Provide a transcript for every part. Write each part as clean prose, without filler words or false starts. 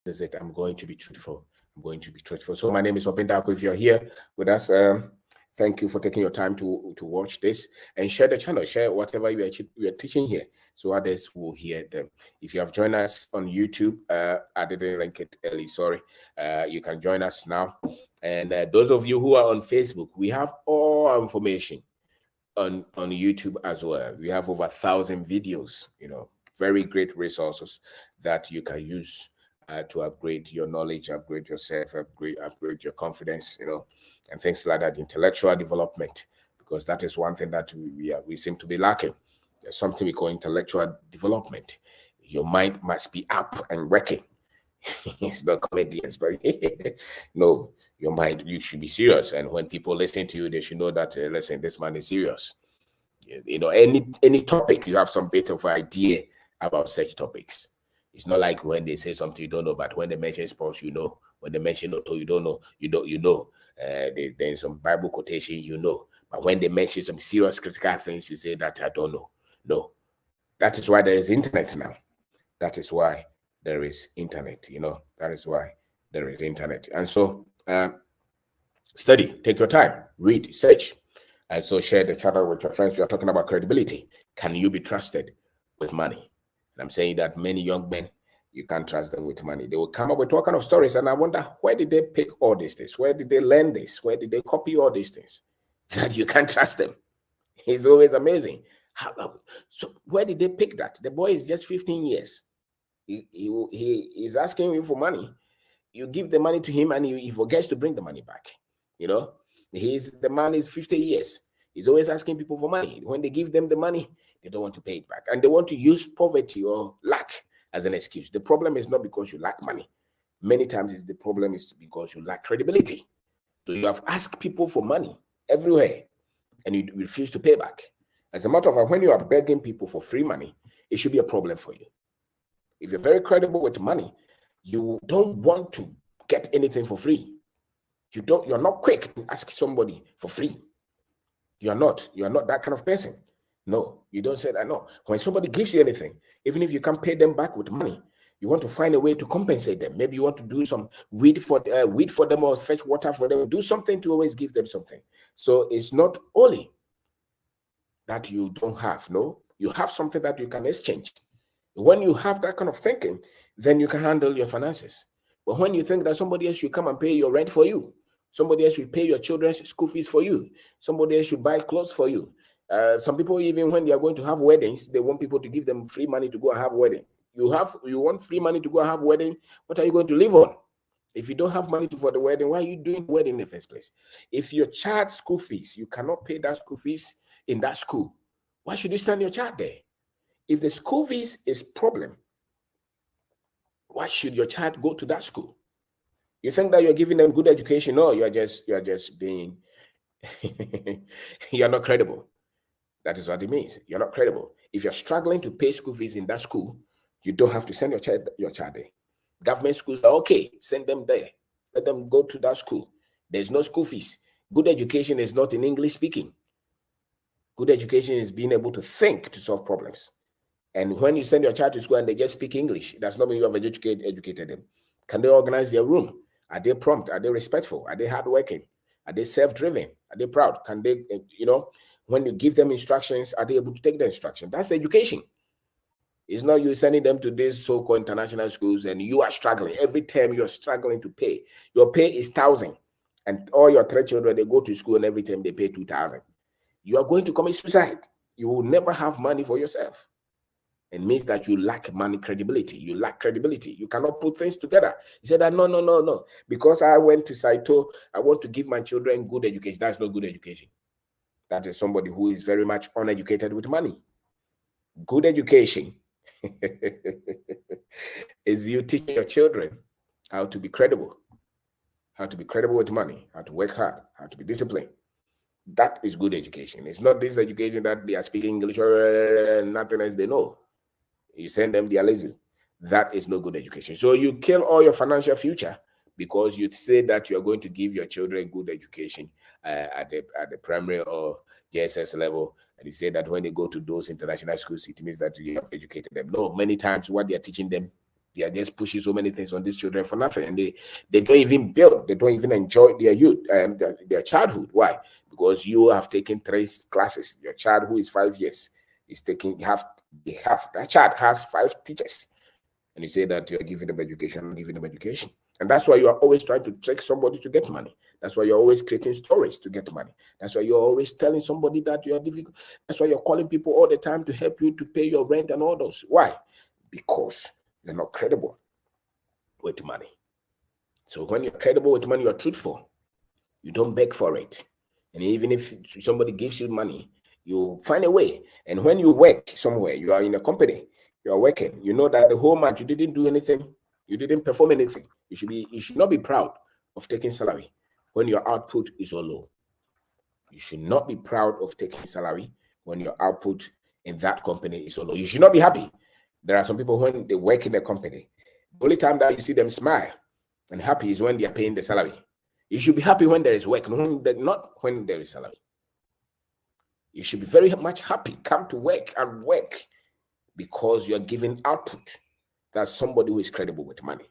is it. I'm going to be truthful. I'm going to be truthful. So my name is OBENG DARKO. If you're here with us, thank you for taking your time to watch this and share the channel. Share whatever you are teaching here, so others will hear them. If you have joined us on YouTube, I didn't link it early. Sorry. You can join us now. And those of you who are on Facebook, we have all our information on YouTube as well. We have over 1,000 videos. Very great resources that you can use to upgrade your knowledge, upgrade yourself, upgrade your confidence, and things like that. Intellectual development, because that is one thing that we seem to be lacking. There's something we call intellectual development. Your mind must be up and working. It's not comedians, but no, your mind, you should be serious. And when people listen to you, they should know that listen, this man is serious. Any topic, you have some bit of idea about such topics. It's not like when they say something you don't know, but when they mention sports, you know. When they mention auto, you don't know. You know. There's some Bible quotation, you know. But when they mention some serious critical things, you say that I don't know. No. That is why there is internet now. That is why there is internet, That is why there is internet. And so study, take your time, read, search. And so share the channel with your friends. We are talking about credibility. Can you be trusted with money? And I'm saying that many young men, you can't trust them with money. They will come up with all kind of stories. And I wonder, where did they pick all these things? Where did they learn this? Where did they copy all these things? That you can't trust them. It's always amazing. So where did they pick that? The boy is just 15 years. He is asking you for money. You give the money to him and he forgets to bring the money back. The man is 50 years. He's always asking people for money. When they give them the money, they don't want to pay it back. And they want to use poverty or lack as an excuse. The problem is not because you lack money. Many times the problem is because you lack credibility. So you have asked people for money everywhere and you refuse to pay back. As a matter of fact, when you are begging people for free money, it should be a problem for you. If you're very credible with money, you don't want to get anything for free. You're not quick to ask somebody for free. You're not that kind of person. No, you don't say that. No. When somebody gives you anything, even if you can't pay them back with money, you want to find a way to compensate them. Maybe you want to do some weed for them or fetch water for them. Do something to always give them something. So it's not only that you don't have. No, you have something that you can exchange. When you have that kind of thinking, then you can handle your finances. But when you think that somebody else should come and pay your rent for you, somebody else should pay your children's school fees for you, somebody else should buy clothes for you. Some people, even when they are going to have weddings, they want people to give them free money to go and have wedding. You want free money to go and have wedding. What are you going to live on? If you don't have money for the wedding, why are you doing the wedding in the first place? If your child's school fees, you cannot pay that school fees in that school, why should you send your child there? If the school fees is problem, why should your child go to that school? You think that you're giving them good education? No, you're just being you're not credible. That is what it means. You're not credible. If you're struggling to pay school fees in that school, you don't have to send your child there. Government schools are okay. Send them there. Let them go to that school. There's no school fees. Good education is not in English speaking. Good education is being able to think to solve problems. And when you send your child to school and they just speak English, that's not mean you have educated them. Can they organize their room? Are they prompt? Are they respectful? Are they hardworking? Are they self-driven? Are they proud? Can they, when you give them instructions, are they able to take the instruction? That's education. It's not you sending them to these so-called international schools and you are struggling. Every term you're struggling to pay. Your pay is 1,000. And all your 3 children, they go to school and every time they pay 2,000. You are going to commit suicide. You will never have money for yourself. It means that you lack money credibility. You lack credibility. You cannot put things together. He said that no. Because I went to Saito, I want to give my children good education. That's not good education. That is somebody who is very much uneducated with money. Good education is you teaching your children how to be credible with money, how to work hard, how to be disciplined. That is good education. It's not this education that they are speaking English or nothing else they know. You send them, they are lazy. That is no good education. So you kill all your financial future because you say that you are going to give your children good education at the primary or JSS level. And you say that when they go to those international schools, it means that you have educated them. No, many times what they are teaching them They are just pushing so many things on these children for nothing, and they don't even build, they don't even enjoy their youth, their childhood. Why? Because you have taken 3 classes. Your child who is 5 years is taking that child has 5 teachers, and you say that you are giving them education, and that's why you are always trying to trick somebody to get money. That's why you're always creating stories to get money. That's why you're always telling somebody that you are difficult. That's why you're calling people all the time to help you to pay your rent and all those. Why? Because you're not credible with money. So when you're credible with money, you're truthful. You don't beg for it. And even if somebody gives you money, you find a way. And when you work somewhere, you are in a company, you are working, you know that the whole month you didn't do anything, you didn't perform anything. You should not be proud of taking salary when your output is so low. You should not be proud of taking salary when your output in that company is so low. You should not be happy. There are some people when they work in a company, the only time that you see them smile and happy is when they are paying the salary. You should be happy when there is work, not when there is salary. You should be very much happy. Come to work and work because you are giving output. That's somebody who is credible with money.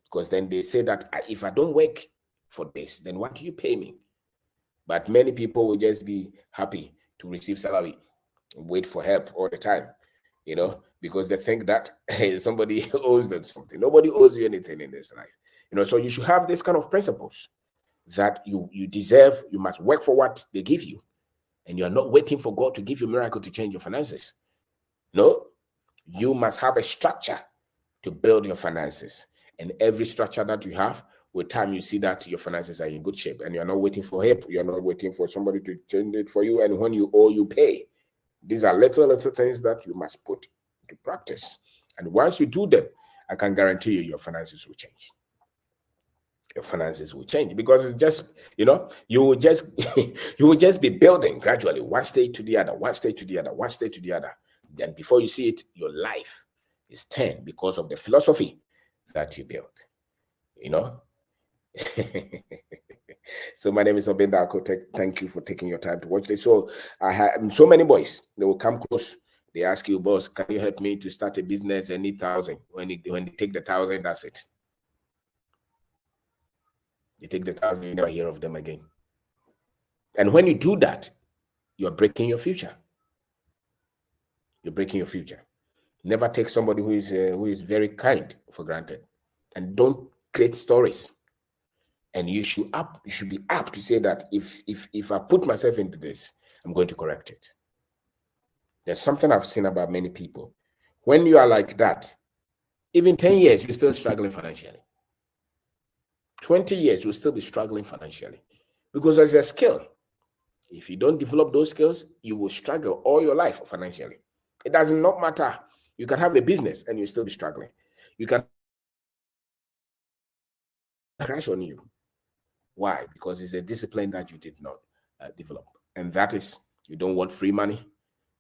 Because then they say that if I don't work for this, then what do you pay me? But many people will just be happy to receive salary and wait for help all the time, you know, because they think that somebody owes them something. Nobody owes you anything in this life, you know. So you should have this kind of principles that you deserve. You must work for what they give you, and you are not waiting for God to give you a miracle to change your finances. No, you must have a structure to build your finances, and every structure that you have, with time, you see that your finances are in good shape, and you're not waiting for help. You're not waiting for somebody to change it for you. And when you owe, you pay. These are little things that you must put into practice. And once you do them, I can guarantee you your finances will change. Your finances will change because it's just, you know, you will just be building gradually, one stage to the other, one stage to the other, one stage to the other. Then before you see it, your life is turned because of the philosophy that you built, you know. So my name is OBENG DARKO. Thank you for taking your time to watch this. So I have so many boys, they will come close. They ask you, boss, can you help me to start a business? I need 1,000. When they take the 1,000, that's it. You take the 1,000, you never hear of them again. And when you do that, you're breaking your future. You're breaking your future. Never take somebody who is very kind for granted, and don't create stories. And you should be up to say that if I put myself into this, I'm going to correct it. There's something I've seen about many people. When you are like that, even 10 years, you're still struggling financially. 20 years, you'll still be struggling financially because there's a skill. If you don't develop those skills, you will struggle all your life financially. It does not matter. You can have a business and you'll still be struggling. You can crash on you. Why? Because it's a discipline that you did not develop. And that is, you don't want free money.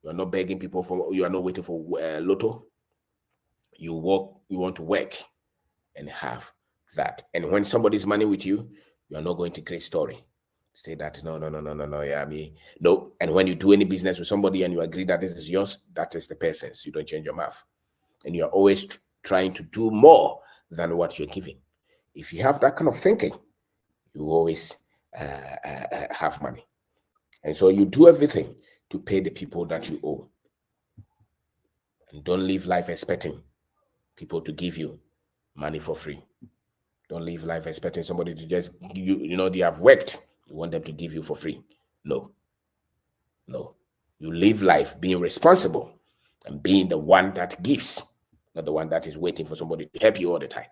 You are not begging people for, you are not waiting for lotto. You want to work and have that. And when somebody's money with you, you are not going to create story. Say that, no, yeah, me. No. And when you do any business with somebody and you agree that this is yours, that is the person's. You don't change your mouth. And you're always trying to do more than what you're giving. If you have that kind of thinking, you always have money. And so you do everything to pay the people that you owe. And don't live life expecting people to give you money for free. Don't live life expecting somebody to just give you, you know, they have worked. You want them to give you for free. No. You live life being responsible and being the one that gives, not the one that is waiting for somebody to help you all the time.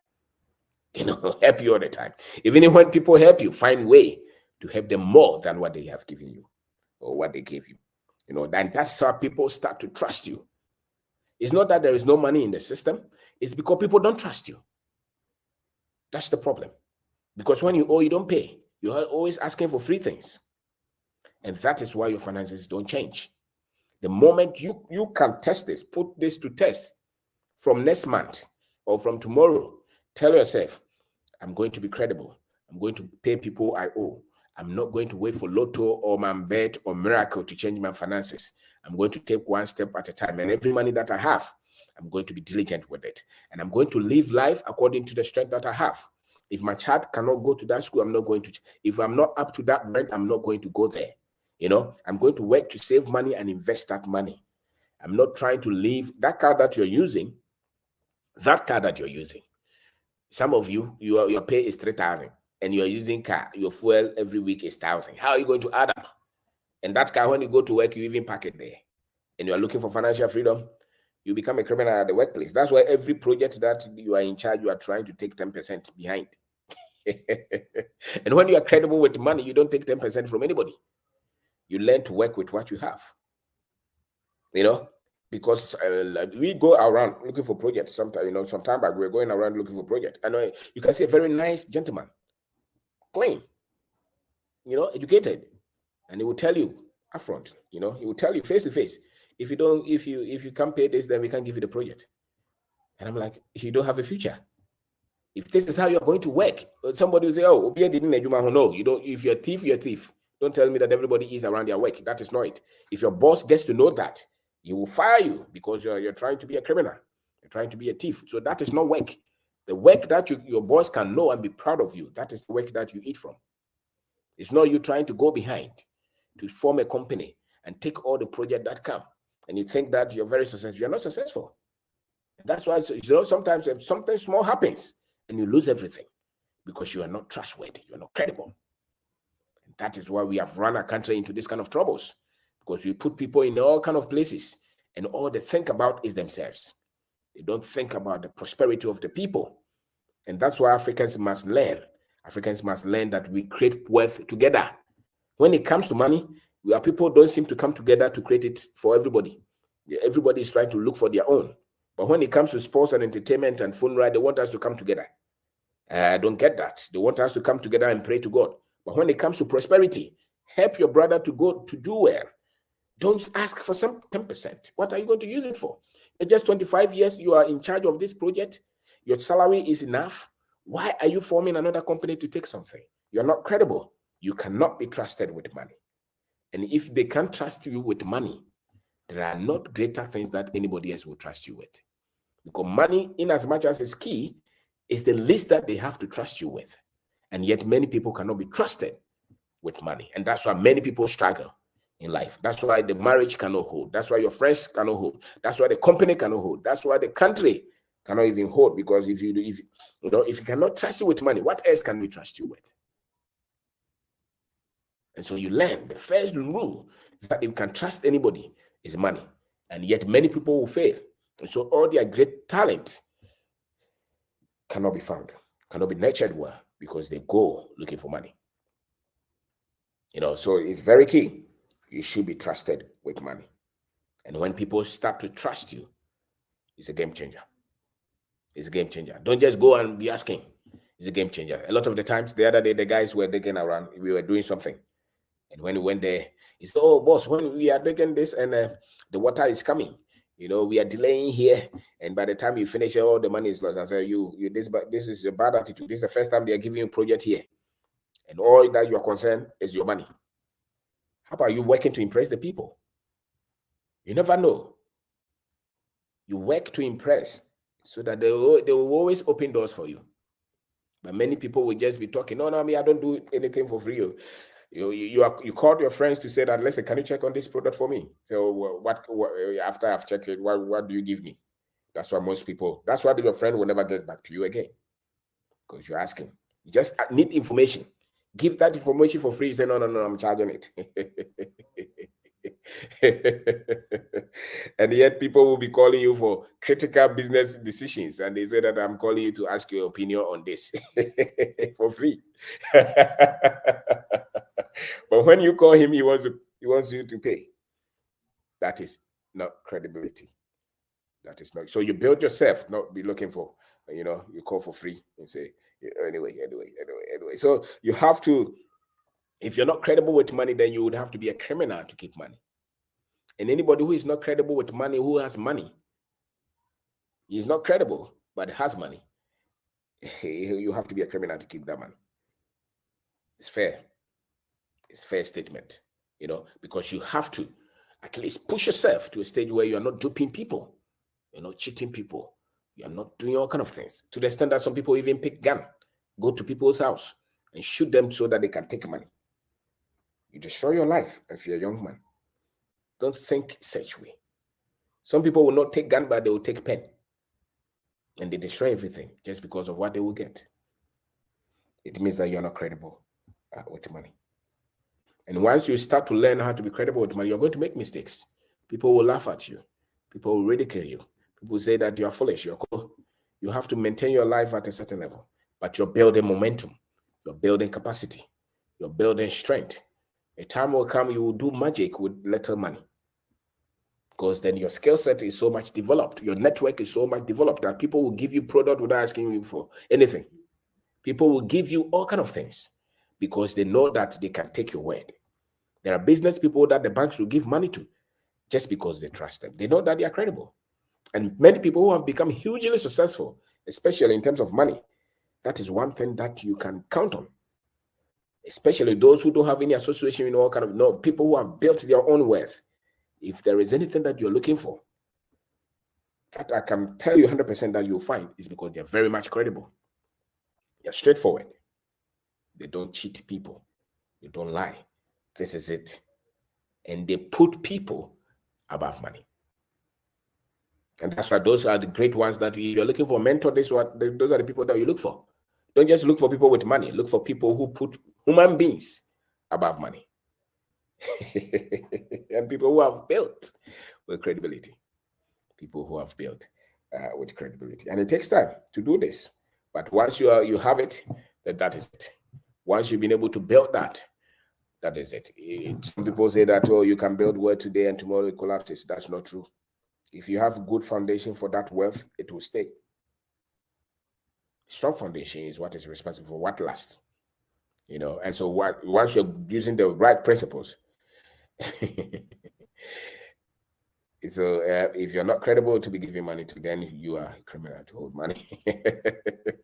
You know, help you all the time. Even when people help you, find a way to help them more than what they have given you or what they gave you. You know, and that's how people start to trust you. It's not that there is no money in the system. It's because people don't trust you. That's the problem. Because when you owe, you don't pay. You're always asking for free things. And that is why your finances don't change. The moment you can test this, put this to test from next month or from tomorrow, tell yourself, I'm going to be credible. I'm going to pay people I owe. I'm not going to wait for lotto or Mambet or miracle to change my finances. I'm going to take one step at a time. And every money that I have, I'm going to be diligent with it. And I'm going to live life according to the strength that I have. If my child cannot go to that school, I'm not going to. If I'm not up to that rent, I'm not going to go there. You know, I'm going to work to save money and invest that money. I'm not trying to leave that car that you're using. Some of you, your pay is 3,000 and you're using car, your fuel every week is 1,000. How are you going to add up? And that car, when you go to work, you even park it there. And you're looking for financial freedom, you become a criminal at the workplace. That's why every project that you are in charge, you are trying to take 10% behind. And when you are credible with money, you don't take 10% from anybody. You learn to work with what you have. You know, because we go around looking for projects. Sometimes, you know, some time back we were going around looking for projects. And you can see a very nice gentleman, clean, you know, educated, and he will tell you upfront. You know, he will tell you face to face. If you can't pay this, then we can't give you the project. And I'm like, you don't have a future. If this is how you're going to work, somebody will say, oh, no, you don't. If you're a thief, you're a thief. Don't tell me that everybody is around their work. That is not it. If your boss gets to know that, he will fire you because you're trying to be a criminal. You're trying to be a thief. So that is not work. The work that your boss can know and be proud of you, that is the work that you eat from. It's not you trying to go behind to form a company and take all the project that come. And you think that you're very successful. You're not successful. That's why, you know, sometimes if something small happens and you lose everything because you are not trustworthy, you're not credible. And that is why we have run our country into this kind of troubles, because we put people in all kind of places and all they think about is themselves. They don't think about the prosperity of the people. And that's why Africans must learn. Africans must learn that we create wealth together. When it comes to money, our people don't seem to come together to create it for everybody. Everybody is trying to look for their own. But when it comes to sports and entertainment and fun ride, they want us to come together. I don't get that. They want us to come together and pray to God. But when it comes to prosperity, help your brother to go to do well. Don't ask for some 10%. What are you going to use it for? In just 25 years, you are in charge of this project. Your salary is enough. Why are you forming another company to take something? You're not credible. You cannot be trusted with money. And if they can't trust you with money, there are not greater things that anybody else will trust you with. Because money, in as much as it's key, is the least that they have to trust you with. And yet many people cannot be trusted with money. And that's why many people struggle in life. That's why the marriage cannot hold. That's why your friends cannot hold. That's why the company cannot hold. That's why the country cannot even hold. Because if you cannot trust you with money, what else can we trust you with? And so you learn the first rule is that if you can trust anybody is money. And yet many people will fail. And so all their great talent cannot be found, cannot be nurtured well, because they go looking for money. You know, so it's very key. You should be trusted with money. And when people start to trust you, it's a game changer. It's a game changer. Don't just go and be asking. It's a game changer. A lot of the times, the other day, the guys were digging around. We were doing something. And when we went there, he said, oh, boss, when we are digging this and the water is coming, you know, we are delaying here. And by the time you finish, all the money is lost. I said, this is a bad attitude. This is the first time they are giving you a project here. And all that you are concerned is your money. How about you working to impress the people? You never know. You work to impress so that they will always open doors for you. But many people will just be talking, no, I don't do anything for free. You called your friends to say that, listen, can you check on this product for me? So what after I've checked it, what do you give me? That's why your friend will never get back to you again, because you're asking. You just need information. Give that information for free. You say, no, I'm charging it. And yet people will be calling you for critical business decisions, and they say that I'm calling you to ask your opinion on this for free. But when you call him, he wants you to pay. That is not credibility. That is not. So you build yourself, not be looking for, you call for free and say, anyway. So you have to, if you're not credible with money, then you would have to be a criminal to keep money. And anybody who is not credible with money, who has money, he's not credible, but has money. You have to be a criminal to keep that money. It's fair. It's a fair statement, because you have to at least push yourself to a stage where you're not duping people. You're not cheating people. You're not doing all kind of things. To the extent that some people even pick gun, go to people's house and shoot them so that they can take money. You destroy your life if you're a young man. Don't think such way. Some people will not take gun, but they will take pen. And they destroy everything just because of what they will get. It means that you're not credible with money. And once you start to learn how to be credible with money, you're going to make mistakes. People will laugh at you. People will ridicule you. People say that you are foolish. You're cool. You have to maintain your life at a certain level. But you're building momentum. You're building capacity. You're building strength. A time will come you will do magic with little money. Because then your skill set is so much developed. Your network is so much developed that people will give you product without asking you for anything. People will give you all kind of things because they know that they can take your word. There are business people that the banks will give money to just because they trust them. They know that they are credible. And many people who have become hugely successful, especially in terms of money, that is one thing that you can count on. Especially those who don't have any association with all kind of people who have built their own wealth. If there is anything that you're looking for, that I can tell you 100% that you'll find is because they're very much credible. They're straightforward. They don't cheat people. They don't lie. This is it. And they put people above money. And that's why those are the great ones that if you're looking for a mentor, those are the people that you look for. Don't just look for people with money. Look for people who put human beings above money. And people who have built with credibility. People who have built with credibility. And it takes time to do this. But once you have it, that is it. Once you've been able to build that is it. Some people say that, oh, you can build wealth today and tomorrow it collapses. That's not true. If you have good foundation for that wealth, it will stay. Strong foundation is what is responsible for what lasts. And so once you're using the right principles, so if you're not credible to be giving money to, then you are a criminal to hold money.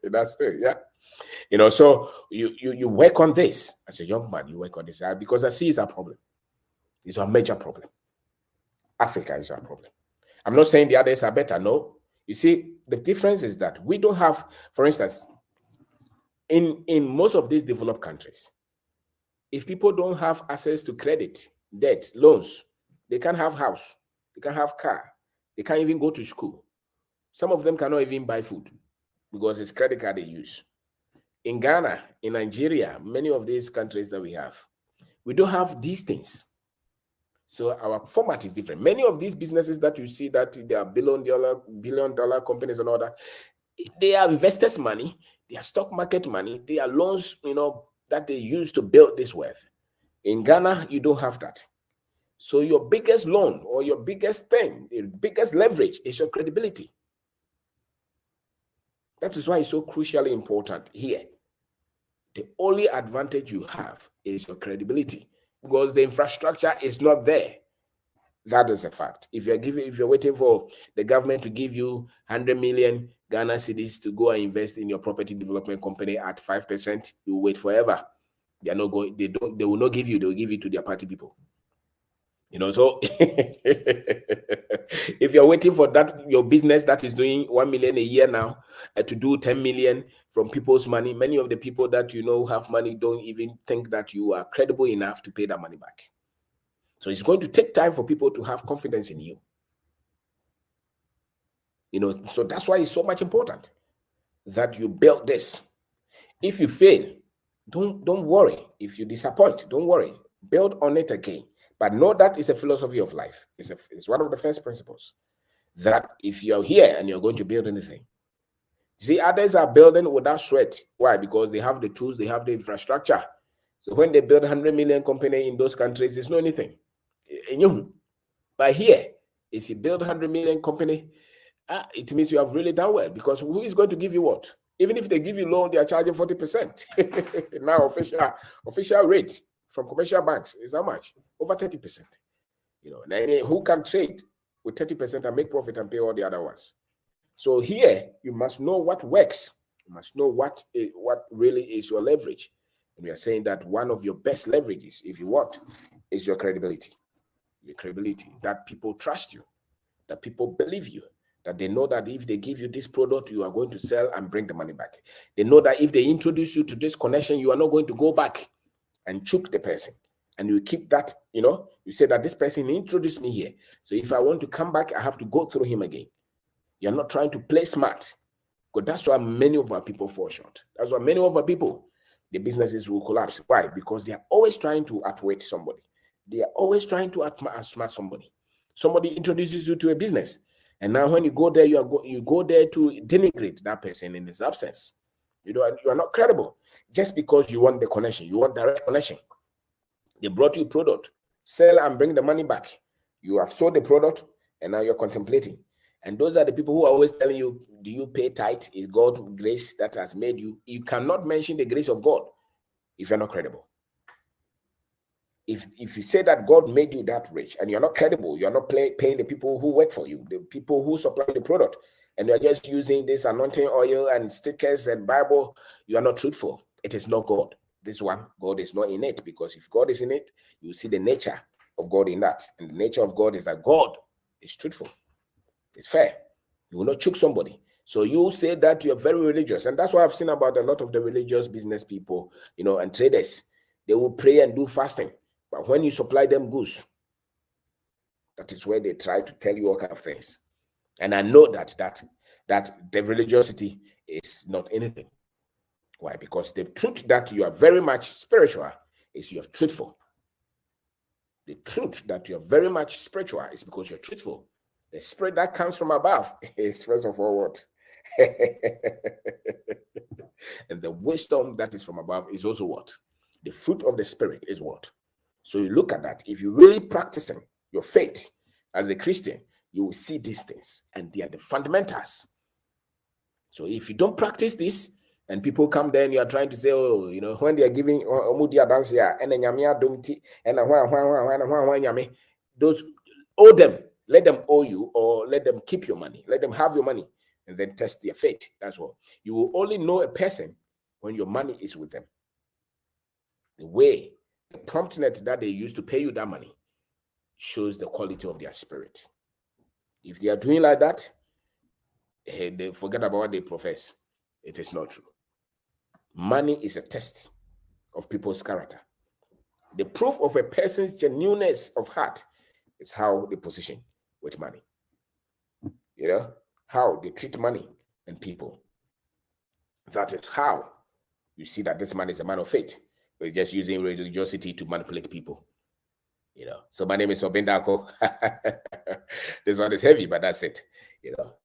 That's it, yeah. So you work on this as a young man. You work on this because I see it's a problem. It's a major problem. Africa is our problem. I'm not saying the others are better. No. You see, the difference is that we don't have, for instance, in most of these developed countries, if people don't have access to credit, debt, loans, they can't have house, they can't have car, they can't even go to school. Some of them cannot even buy food because it's credit card they use. In Ghana, in Nigeria, many of these countries that we don't have these things. So our format is different. Many of these businesses that you see that they are billion dollar companies and all that, they are investors' money, they are stock market money, they are loans, that they use to build this wealth. In Ghana, you don't have that. So your biggest loan or your biggest thing, your biggest leverage is your credibility. That is why it's so crucially important here. The only advantage you have is your credibility because the infrastructure is not there. That is a fact. If you're waiting for the government to give you 100 million Ghana cedis to go and invest in your property development company at 5%, you wait forever. They are not going. They will not give you. They will give it to their party people. So if you're waiting for that, your business that is doing 1 million a year now to do 10 million from people's money, many of the people that have money don't even think that you are credible enough to pay that money back. So it's going to take time for people to have confidence in you. So that's why it's so much important that you build this. If you fail, don't worry. If you disappoint, don't worry. Build on it again. But know that it's a philosophy of life. It's one of the first principles. That if you're here and you're going to build anything, see, others are building without sweat. Why? Because they have the tools, they have the infrastructure. So when they build 100 million company in those countries, it's not anything. But here, if you build 100 million company, it means you have really done well because who is going to give you what? Even if they give you loan, they are charging 40%. Now official rate from commercial banks is how much? Over 30%. And who can trade with 30% and make profit and pay all the other ones? So here you must know what works. You must know what really is your leverage. And we are saying that one of your best leverages, if you want, is your credibility. Your credibility, that people trust you, that people believe you, That they know that if they give you this product, you are going to sell and bring the money back. They know that if they introduce you to this connection, you are not going to go back and choke the person. And you keep that, you say that this person introduced me here. So if I want to come back, I have to go through him again. You're not trying to play smart. Because that's why many of our people fall short. That's why many of our people, the businesses will collapse. Why? Because they are always trying to outwit somebody. They are always trying to outsmart somebody. Somebody introduces you to a business. And now when you go there, you go there to denigrate that person in his absence. You are not credible. Just because you want the connection, you want direct connection. They brought you a product, sell and bring the money back. You have sold the product and now you're contemplating. And those are the people who are always telling you, do you pay tithe? Is God's grace that has made you? You cannot mention the grace of God if you're not credible. If you say that God made you that rich and you're not credible, you're not paying the people who work for you, the people who supply the product, and you're just using this anointing oil and stickers and Bible, you are not truthful. It is not God. This one, God is not in it, because if God is in it, you see the nature of God in that. And the nature of God is that God is truthful. It's fair. You will not choke somebody. So you say that you're very religious. And that's what I've seen about a lot of the religious business people, and traders. They will pray and do fasting. But when you supply them goods, that is where they try to tell you all kind of things. And I know that the religiosity is not anything. Why? Because the truth that you are very much spiritual is you're truthful. The truth that you're very much spiritual is because you're truthful. The spirit that comes from above is first of all what? And the wisdom that is from above is also what? The fruit of the spirit is what? So you look at that. If you're really practicing your faith as a Christian, you will see these things, and they are the fundamentals. So if you don't practice this, and people come there and you are trying to say, oh, when they are giving those owe them, let them owe you, or let them keep your money, let them have your money, and then test their faith. That's all. You will only know a person when your money is with them. The promptness that they use to pay you that money shows the quality of their spirit. If they are doing like that, they forget about what they profess. It is not true. Money is a test of people's character. The proof of a person's genuineness of heart is how they position with money. How they treat money and people. That is how you see that this man is a man of faith. We're just using religiosity to manipulate people. So my name is OBENG DARKO. This one is heavy, but that's it.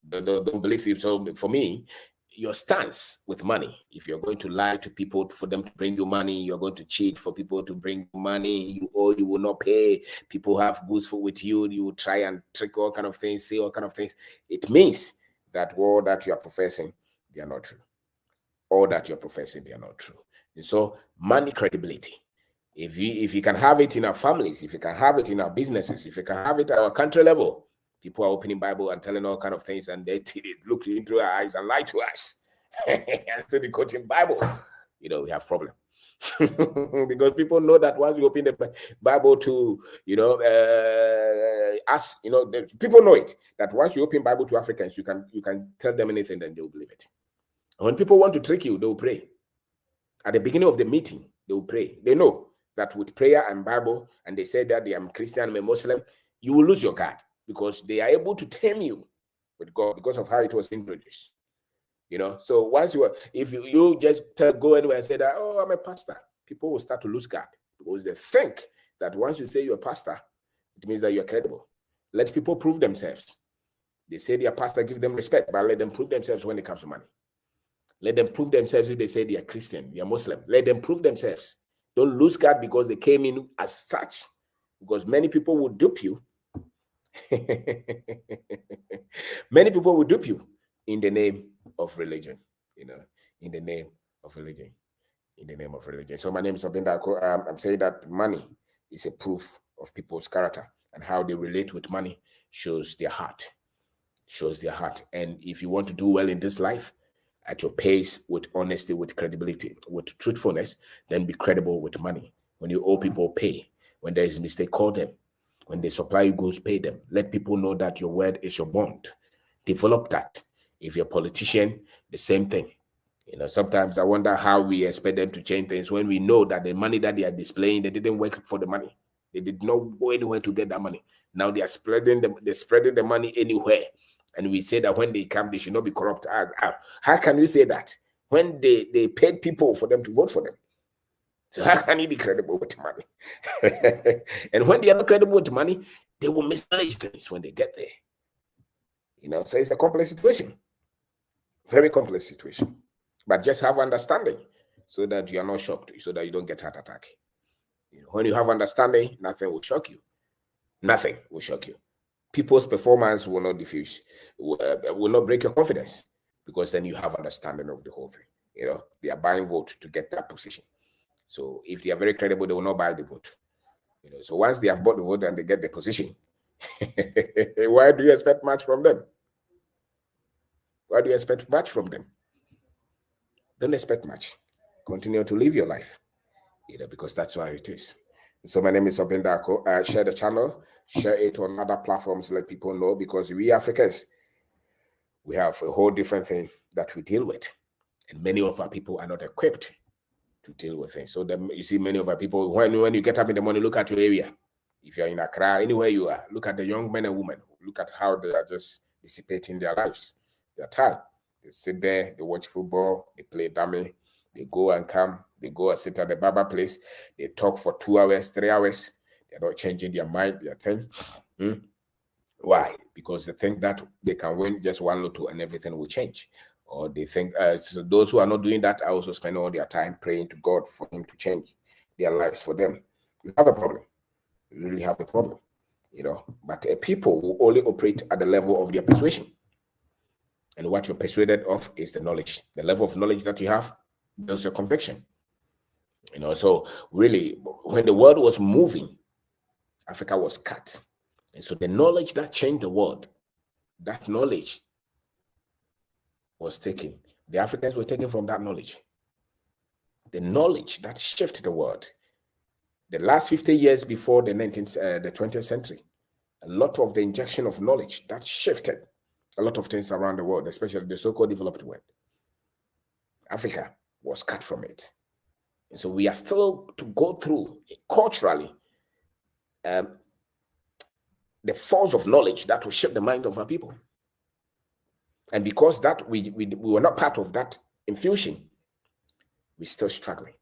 Don't believe it. So for me, your stance with money, if you're going to lie to people for them to bring you money, you're going to cheat for people to bring money, you will not pay, people have goods with you, you will try and trick all kind of things, say all kind of things, it means that all that you are professing, they are not true. All that you're professing, they are not true. And so money credibility, if you can have it in our families, if you can have it in our businesses, if you can have it at our country level, people are opening Bible and telling all kind of things, and they look into our eyes and lie to us. And so they quoting Bible. We have problem. Because people know that once you open the Bible to, us, people know it, that once you open Bible to Africans, you can tell them anything and they'll believe it. And when people want to trick you, they'll pray. At the beginning of the meeting, they will pray. They know that with prayer and Bible, and they say that they are Christian, I'm a Muslim, you will lose your guard, because they are able to tame you with God because of how it was introduced. So once if you just go anywhere and say that, oh, I'm a pastor, people will start to lose guard, because they think that once you say you're a pastor, it means that you're credible. Let people prove themselves. They say they are pastor, give them respect, but let them prove themselves when it comes to money. Let them prove themselves if they say they are Christian, they are Muslim. Let them prove themselves. Don't lose guard because they came in as such, because many people will dupe you. Many people will dupe you in the name of religion, in the name of religion, in the name of religion. So my name is OBENG DARKO. I'm saying that money is a proof of people's character, and how they relate with money shows their heart, And if you want to do well in this life, at your pace, with honesty, with credibility, with truthfulness, then be credible with money. When you owe people, pay. When there is a mistake, call them. When they supply you goods, pay them. Let people know that your word is your bond. Develop that. If you're a politician, the same thing. You know, sometimes I wonder how we expect them to change things when we know that the money that they are displaying, they didn't work for the money. They did not go anywhere to get that money. Now they are spreading the money anywhere. And we say that when they come, they should not be corrupt. How can you say that? When they paid people for them to vote for them. So how can you be credible with money? And when they are not credible with money, they will mismanage things when they get there. You know, so it's a complex situation. Very complex situation. But just have understanding so that you are not shocked, so that you don't get heart attack. You know, when you have understanding, nothing will shock you. Nothing will shock you. People's performance will not diffuse, will not break your confidence, because then you have understanding of the whole thing. You know, they are buying vote to get that position. So if they are very credible, they will not buy the vote. You know, so once they have bought the vote and they get the position, why do you expect much from them? Why do you expect much from them? Don't expect much. Continue to live your life, you know, because that's why it is. So my name is OBENG DARKO. Share the channel, share it on other platforms, let people know, because we Africans, we have a whole different thing that we deal with. And many of our people are not equipped to deal with things. So you see many of our people, when you get up in the morning, look at your area. If you're in Accra, anywhere you are, look at the young men and women. Look at how they are just dissipating their lives, their time. They sit there, they watch football, they play dummy, they go and come, they go and sit at the barber place, they talk for 2 hours, 3 hours, they're not changing their mind, their thing. Why? Because they think that they can win just one lotto and everything will change. Or they think, so those who are not doing that are also spending all their time praying to God for him to change their lives for them. We have a problem. We really have a problem, you know. But people will only operate at the level of their persuasion. And what you're persuaded of is the knowledge. The level of knowledge that you have builds your conviction. You know, so really, when the world was moving, Africa was cut. And so the knowledge that changed the world, that knowledge was taken. The Africans were taken from that knowledge. The knowledge that shifted the world. The last 50 years before the 20th century, a lot of the injection of knowledge that shifted a lot of things around the world, especially the so-called developed world. Africa was cut from it. And so we are still to go through culturally the force of knowledge that will shape the mind of our people. And because that we were not part of that infusion, we're still struggling.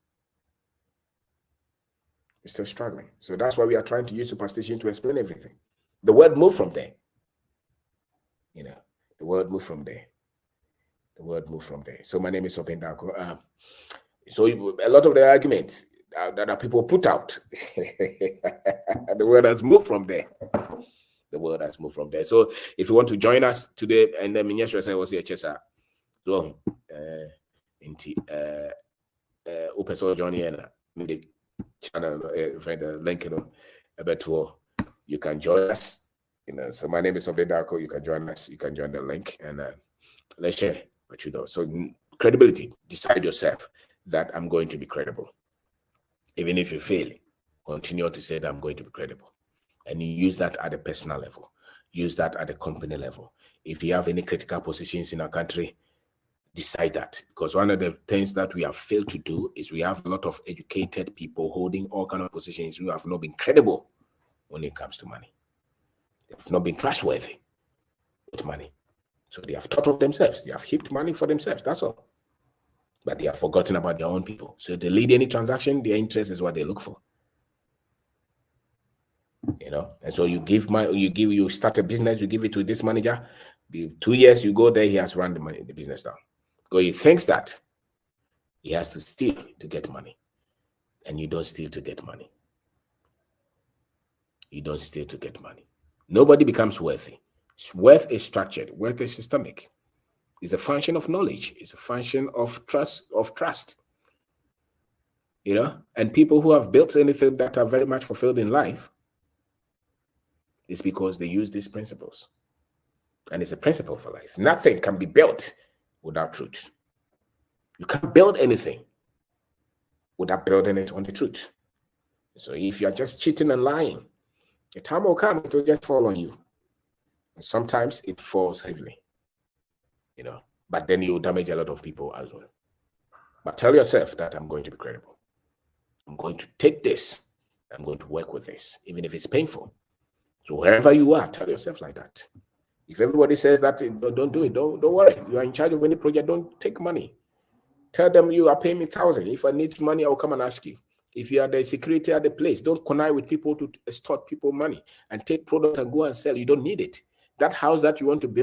We're still struggling. So that's why we are trying to use superstition to explain everything. The word moved from there. You know, the word moved from there. The word moved from there. So my name is OBENG DARKO. So a lot of the arguments that people put out, the word has moved from there. The word has moved from there. So if you want to join us today, and then Minyesha say was here, Chesa. So Upeso Johnny and the channel friend link about you can join us. You know, so my name is OBENG DARKO. You can join us. You can join the link and let's share what you know. So credibility. Decide yourself that I'm going to be credible. Even if you fail, continue to say that I'm going to be credible. And you use that at a personal level. Use that at a company level. If you have any critical positions in our country, decide that. Because one of the things that we have failed to do is we have a lot of educated people holding all kinds of positions who have not been credible when it comes to money. They have not been trustworthy with money. So they have thought of themselves. They have heaped money for themselves. That's all. But they have forgotten about their own people. So they lead any transaction, their interest is what they look for. You know, and so you start a business, you give it to this manager. 2 years you go there, he has run the business down. Because he thinks that he has to steal to get money. And you don't steal to get money. You don't steal to get money. Nobody becomes wealthy. Wealth is structured. Wealth is systemic. It's a function of knowledge. It's a function of trust. You know, and people who have built anything that are very much fulfilled in life, it's because they use these principles. And it's a principle for life. Nothing can be built without truth. You can't build anything without building it on the truth. So if you're just cheating and lying, the time will come, it will just fall on you. And sometimes it falls heavily. you know, but then you damage a lot of people as well. But tell yourself that I'm going to be credible. I'm going to take this. I'm going to work with this, even if it's painful. So wherever you are, tell yourself like that. If everybody says that, don't do it. Don't worry. You are in charge of any project. Don't take money. Tell them you are paying me 1,000. If I need money, I'll come and ask you. If you are the security at the place, don't connive with people to extort people money and take products and go and sell. You don't need it. That house that you want to build,